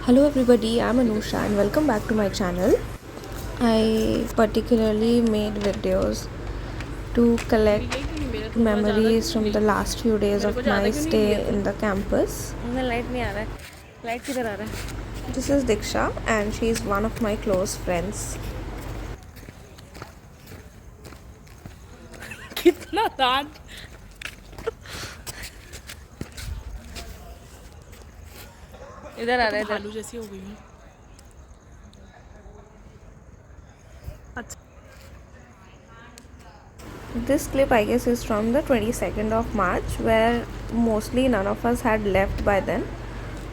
Hello everybody, I'm Anusha and welcome back to my channel. I particularly made videos to collect memories from the last few days of my stay in the campus. Light नहीं आ रहा है. Light किधर आ रहा है? This is Diksha and she is one of my close friends. कितना दांत. इधर आ रहा है. भालू जैसी हो गई हूँ. This clip I guess is from the 22nd of March where mostly none of us had left by then.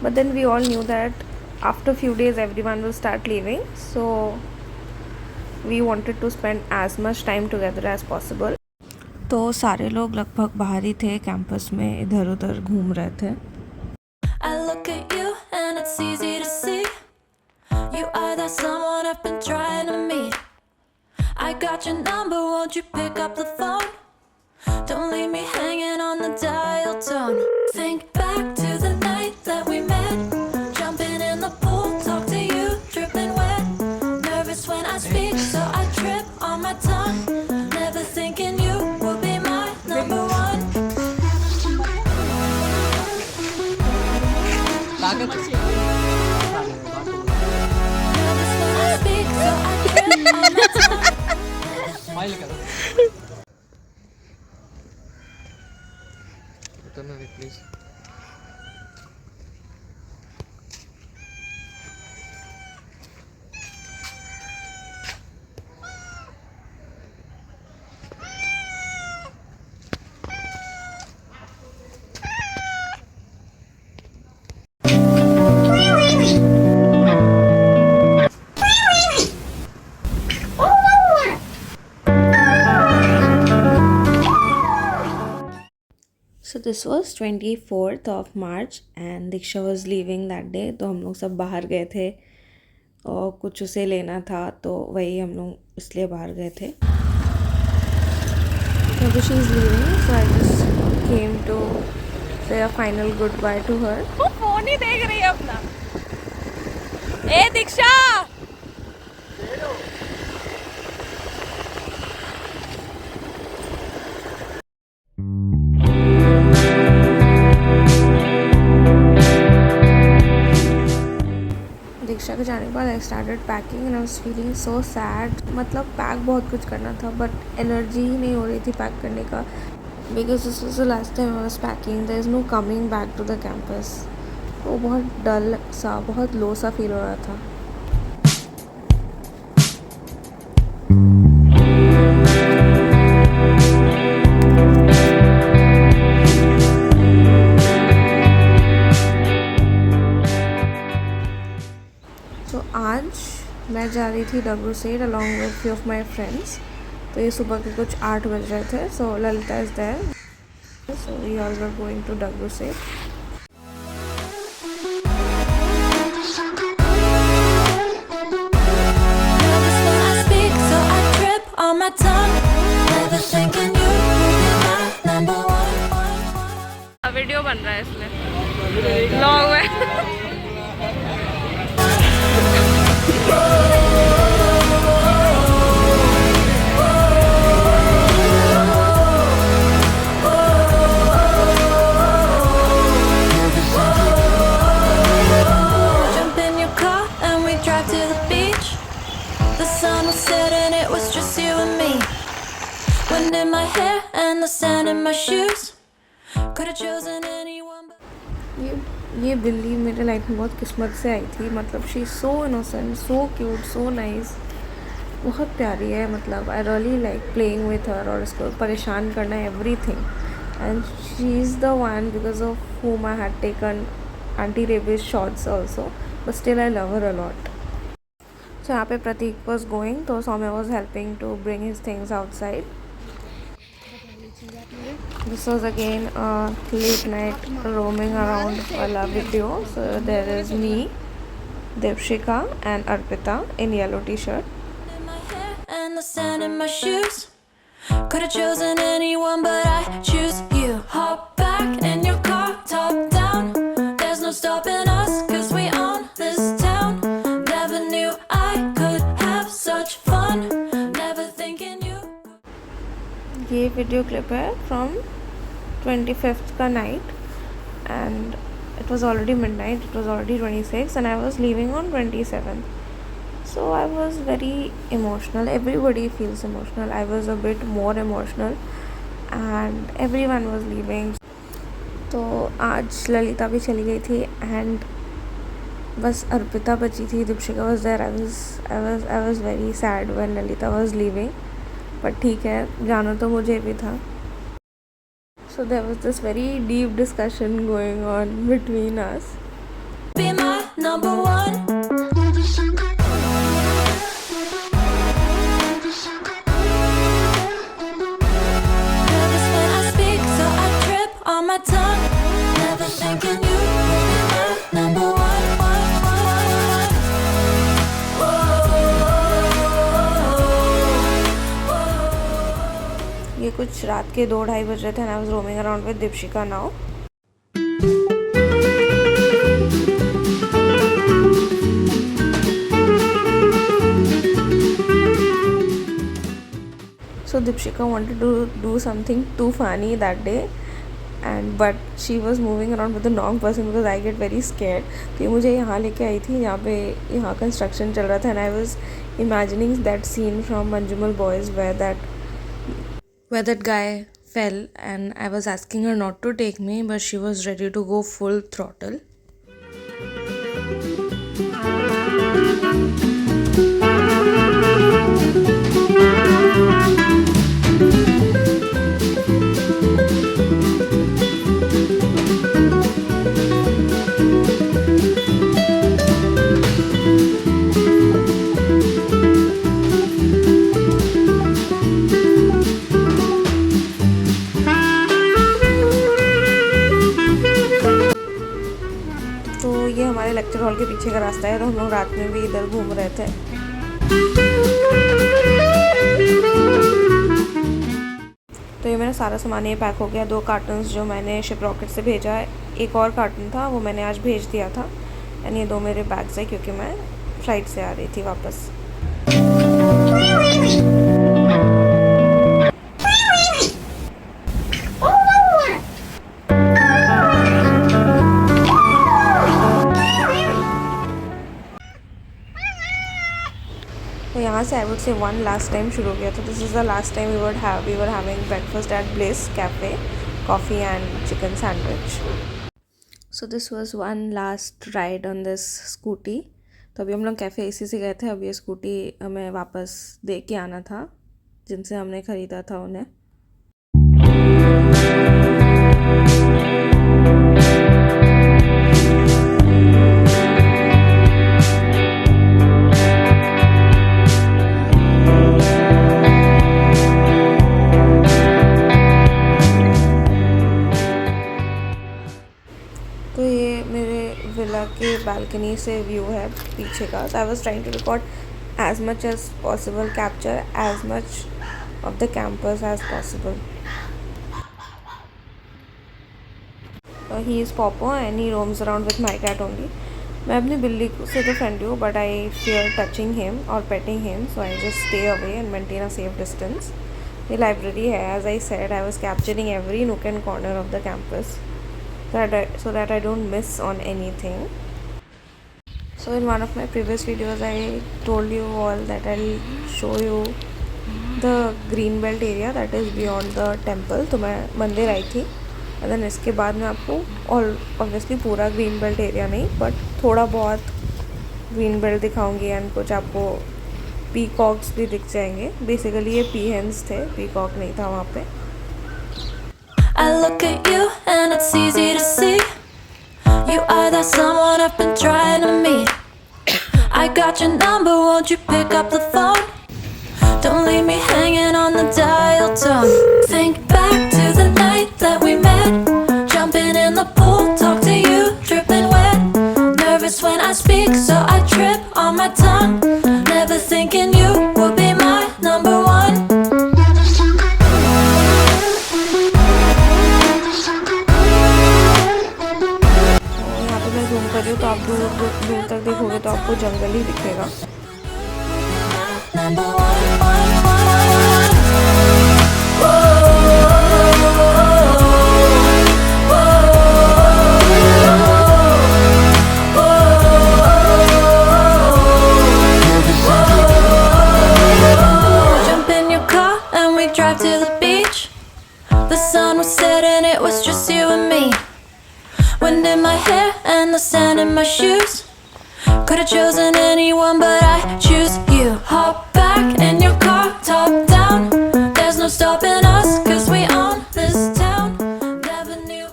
But then we all knew that after a few days everyone will start leaving. So we wanted to spend as much time together as possible. तो सारे लोग लगभग बाहर ही थे campus में इधर उधर घूम रहे थे. I look at you and it's easy to see you are that someone I've been trying to meet. I got your number, won't you pick up the phone? Don't leave me hanging on the dial tone. Think back to the night that we met, jumping in the pool, talk to you, dripping wet. Nervous when I speak, so I trip on my tongue. Never thinking you would be my number one. Nervous when I speak, so I trip on my tongue. Please. So this was 24th of March and Diksha was leaving that day. तो हम लोग सब बाहर गए थे और कुछ उसे लेना था तो वही हम लोग इसलिए बाहर गए थे. So she is leaving, so I just came to say a final goodbye to her. वो फोन ही देख रही है अपना. ए दीक्षा. दीक्षा के जाने के बाद I started packing and I was feeling so sad. मतलब पैक बहुत कुछ करना था बट एनर्जी ही नहीं हो रही थी पैक करने का because this was the last time I was packing. There is no coming back to the campus. वो बहुत डल सा बहुत लो सा फील हो रहा था. तो आज मैं जा रही थी डब्रू सेठ along with few of my friends. तो ये सुबह के कुछ 8 बज रहे थे. So Lalita is there, so we all were going to डब्रू सेठ. Nervous when I speak, so I trip on my tongue. Never thinking you would be my number one. Video बन रहा है इसमें. लॉन्ग में. Jump in your car and we drive to the beach. The sun was setting, it was just you and me. Wind in my hair and the sand in my shoes. Could have chosen anyone but ये बिल्ली मेरे life में बहुत किस्मत से आई थी. मतलब she is so innocent, so cute, so nice. बहुत प्यारी है. मतलब I really like playing with her और उसको परेशान करना everything. And she is the one because of whom I had taken anti-rabies shots also, but still I love her a lot. So यहाँ पे प्रतीक was going, तो Soumya was helping to bring his things outside. This was again a late night roaming around wala video. So there is me, Devshika and Arpita in yellow t-shirt. in my hair and the sand in my shoes. Could have chosen anyone but I choose you. Hop back in your car, top down. There's no stopping us, 'cause we own this video clip है from 25th का night and it was already midnight, it was already 26 and I was leaving on 27th. So I was very emotional. Everybody feels emotional. I was a bit more emotional and everyone was leaving. तो आज ललिता भी चली गई थी and बस अर्पिता बची थी. Deepshikha was there. I was very sad when Lalita was leaving. but ठीक है, जाना तो मुझे भी था. So there was this very deep discussion going on between us. Be my number one. Nervous when I speak, so I trip on my tongue. Never thinking you be my number one. ये कुछ रात के 2-2:30 बज रहे थे. and I was roaming around with Deepshika now. So Deepshika wanted to do something too funny that day but she was moving around with the wrong person because I get very scared. तो ये मुझे यहाँ लेके आई थी. यहाँ construction चल रहा था and I was imagining that scene from Manjumal Boys where that guy fell and I was asking her not to take me but she was ready to go full throttle. ये हमारे lecture hall के पीछे का रास्ता है. तो हम लोग रात में भी इधर घूम रहे थे. तो ये मेरा सारा सामान ये पैक हो गया. 2 कार्टन्स जो मैंने शिप रॉकेट से भेजा है, एक और कार्टन था वो मैंने आज भेज दिया था. एंड ये 2 मेरे बैग्स है क्योंकि मैं फ्लाइट से आ रही थी वापस. यहाँ से I would say one last time शुरू किया था. This is the last time we were having breakfast at Bliss Cafe, coffee and chicken sandwich. So this was one last ride on this scooty. तो अभी हम लोग cafe AC से गए थे. अब ये स्कूटी हमें वापस दे के आना था जिनसे हमने ख़रीदा था उन्हें. तो ये मेरे विला के बालकनी से व्यू है पीछे का. So I was trying to record as much as possible, capture as much of the campus as possible. He is Popo and he roams around with my cat only. मैं अपनी बिल्ली से तो friendly हूँ but I fear touching him or petting him, so I just stay away and maintain a safe distance. ये library है. As I said, I was capturing every nook and corner of the campus so that I don't miss on anything. So in one of my previous videos I told you all that I'll show you the green belt area that is beyond the temple. तो मैं मंदिर आई थी and then इसके बाद मैं आपको और obviously पूरा ग्रीन बेल्ट एरिया नहीं बट थोड़ा बहुत ग्रीन बेल्ट दिखाऊंगी एंड कुछ आपको पीकॉक्स भी दिख जाएंगे. बेसिकली ये पीहेंस थे, पीकॉक नहीं था वहाँ पे. I look at you and it's easy to see you are that someone I've been trying to meet. I got your number, won't you pick up the phone? Don't leave me hanging on the dial tone. Think back to the night that we met, jumping in the pool, talk to you, dripping wet. Nervous when I speak, so I trip on my tongue. Never thinking you would be my number one. तो आप दूर तक देखोगे तो आपको जंगल ही दिखेगा. Number one. Could've chosen anyone, but I choose you. Hop back in your car, top down. There's no stopping us, 'cause we own this town. Never knew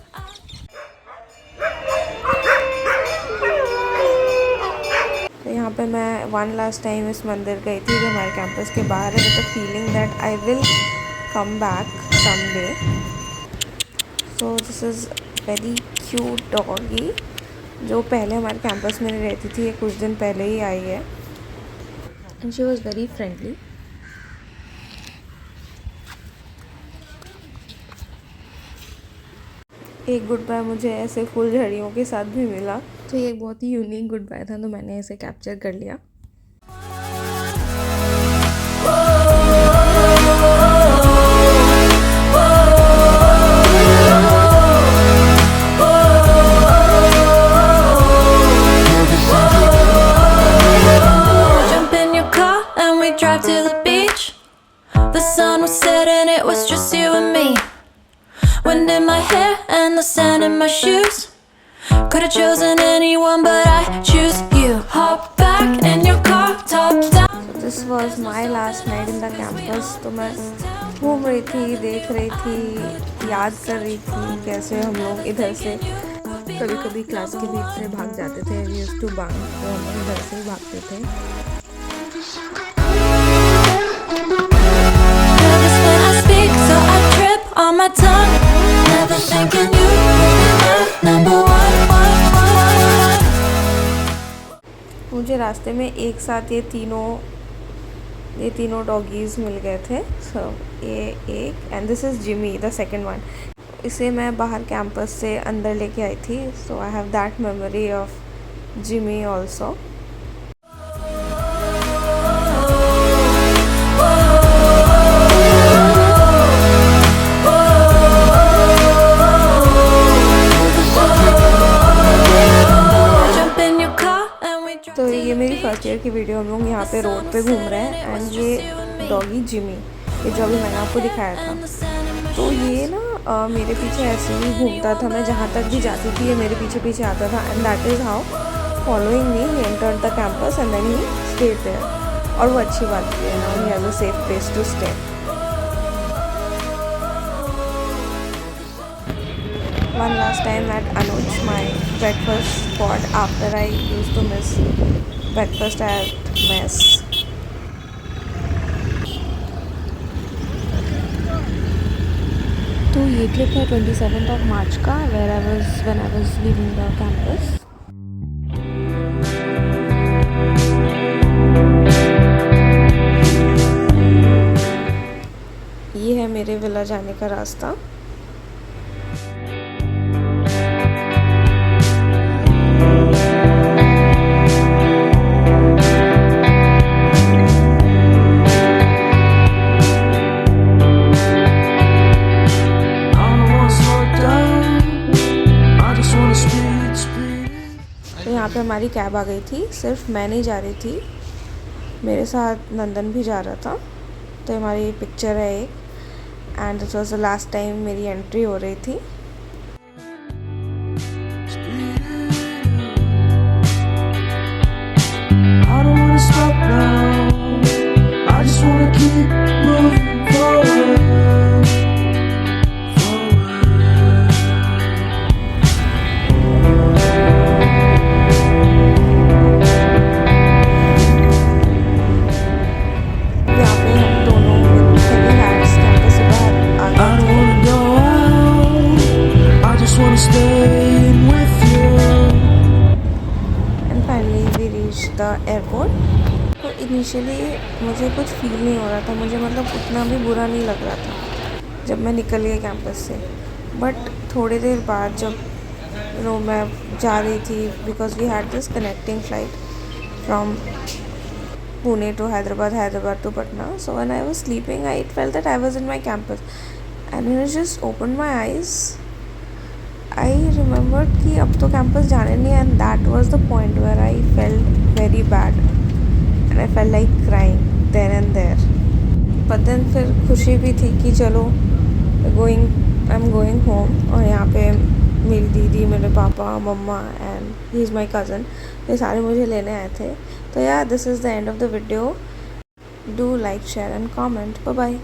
तो यहाँ पे मैं वन लास्ट टाइम इस मंदिर गई थी जो हमारे कैंपस के बाहर है, with the feeling that I will come back someday. So this is very cute doggy जो पहले हमारे कैंपस में नहीं रहती थी, ये कुछ दिन पहले ही आई है. And she was very friendly. एक गुड बाय मुझे ऐसे फूल झड़ियों के साथ भी मिला, तो ये एक बहुत ही यूनिक गुड बाय था, तो मैंने इसे कैप्चर कर लिया. Jump in your car and we drive to the beach. The sun was setting, it was just you and me. Wind in my hair and the sand in my shoes. Could've chosen anyone, but I choose you. Hop back in your car, top down. So this was my last night in the campus. तो मैं घूम रही थी, देख रही थी, याद कर रही थी कैसे हम लोग इधर से कभी कभी क्लास के बीच से भाग जाते थे. We used to bunk, तो हम लोग इधर से ही भागते थे. Nervous when I speak, so I trip on my tongue. Never thinking you were number one. मुझे रास्ते में एक साथ ये तीनों डॉगीज़ मिल गए थे. सो ये एक, and this is Jimmy the second one. इसे मैं बाहर कैंपस से अंदर लेके आई थी. So I have that memory of Jimmy also. Jump in your car and we drive. तो ये मेरी फर्स्ट ईयर की वीडियो. हम लोग यहाँ पे रोड पे घूम रहे हैं, एंड ये डॉगी जिमी, ये जो अभी मैंने आपको दिखाया था, तो ये ना मेरे पीछे ऐसे ही घूमता था. मैं जहाँ तक भी जाती थी ये मेरे पीछे पीछे आता था, and that is how following me he entered the campus and then he stayed there. और वो अच्छी बात भी है, now he has a safe place to stay. One last time at Anuj, my breakfast spot, after I used to miss breakfast at mess. तो ये trip है 27 मार्च का, when I was leaving the campus. ये है मेरे villa जाने का रास्ता. यहाँ पे हमारी कैब आ गई थी. सिर्फ मैं नहीं जा रही थी, मेरे साथ नंदन भी जा रहा था. तो हमारी पिक्चर है एक, and this was the last time मेरी एंट्री हो रही थी. I don't wanna stop now. I just wanna keep moving forward. यहाँ पे हम दोनों heavy hats कैंपस से बाहर आ I गए don't थे. wanna go out. I just wanna stay with you. And finally we reach the airport. तो initially मुझे कुछ फील नहीं हो रहा था, मुझे मतलब उतना भी बुरा नहीं लग रहा था जब मैं निकल गई कैंपस से. बट थोड़ी देर बाद जब मैं जा रही थी, because we had this connecting flight from Pune to Hyderabad to Patna. So when I was sleeping I felt that I was in my campus, and when I just open my eyes I remembered कि अब तो campus जाने नहीं है, and that was the point where I felt very bad and I felt like crying then and there. But then फिर खुशी भी थी कि चलो I'm going home. और यहाँ पे मेरी दीदी, मेरे पापा, मम्मा and he is my cousin, ये सारे मुझे लेने आए थे। तो यार this is the end of the video. Do like, share and comment. Bye bye.